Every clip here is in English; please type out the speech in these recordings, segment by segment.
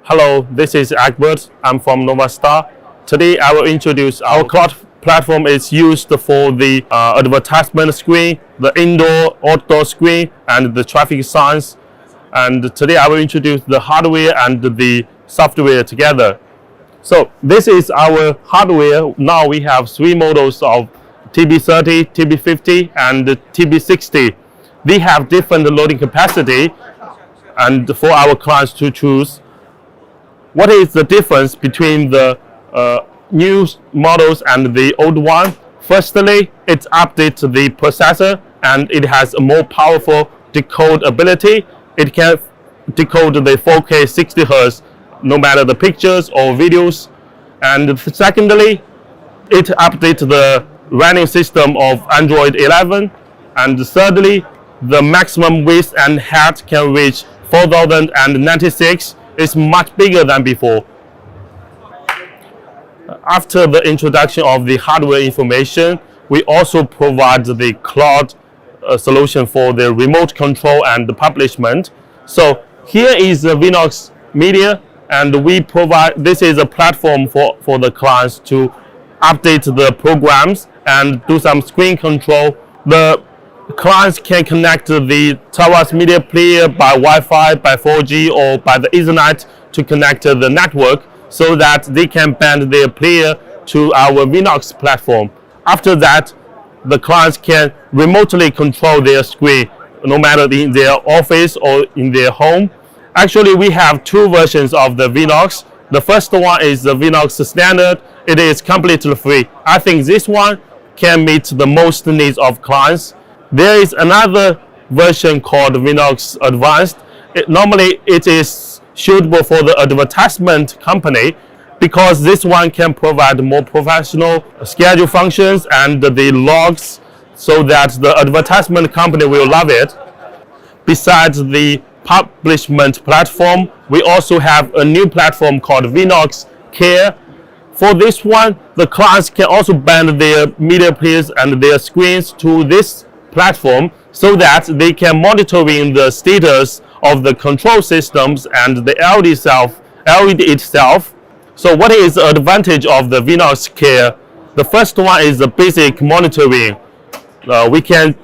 Hello, this is Egbert. I'm from NovaStar. Today I will introduce our cloud platform. Is used for the advertisement screen, the indoor, outdoor screen, and the traffic signs. And today I will introduce the hardware and the software together. So this is our hardware. Now we have three models of TB30, TB50, and TB60. They have different loading capacity and for our clients to choose. What is the difference between the new models and the old one? Firstly, it updates the processor and it has a more powerful decode ability. It can decode the 4K 60 Hz no matter the pictures or videos. And secondly, it updates the running system of Android 11. And thirdly, the maximum width and height can reach 4096. Is much bigger than before. After the introduction of the hardware information, we also provide the cloud solution for the remote control and the publishment. So here is the Vnnox Media, and we provide, this is a platform for the clients to update the programs and do some screen control. The clients can connect the Taurus media player by Wi-Fi, by 4G, or by the Ethernet to connect the network so that they can band their player to our Vnnox platform. After that, the clients can remotely control their screen, no matter in their office or in their home. Actually, we have two versions of the Vnnox. The first one is the Vnnox Standard. It is completely free. I think this one can meet the most needs of clients. There is another version called Vnnox Advanced. Normally, it is suitable for the advertisement company because this one can provide more professional schedule functions and the logs so that the advertisement company will love it. Besides the publishment platform, we also have a new platform called Vnnox Care. For this one, the clients can also band their media players and their screens to this platform so that they can monitoring the status of the control systems and the LED itself. So what is the advantage of the Vnnox Care? The first one is the basic monitoring. We can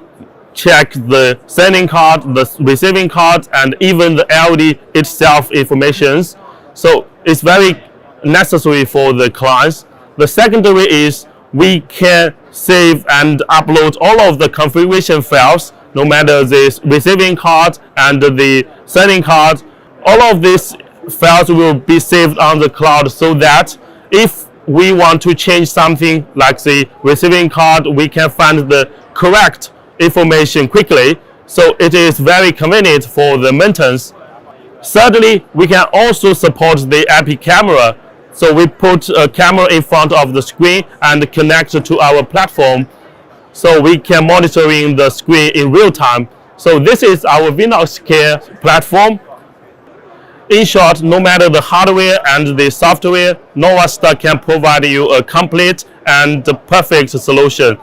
check the sending card, the receiving card, and even the LED itself informations. So it's very necessary for the clients. The secondary is we can save and upload all of the configuration files, no matter the receiving card and the sending card. All of these files will be saved on the cloud so that if we want to change something like the receiving card, we can find the correct information quickly. So it is very convenient for the maintenance. Thirdly, we can also support the IP camera. So we put a camera in front of the screen and connect to our platform so we can monitoring the screen in real time. So this is our Vnnox Care platform. In short, no matter the hardware and the software, NovaStar can provide you a complete and perfect solution.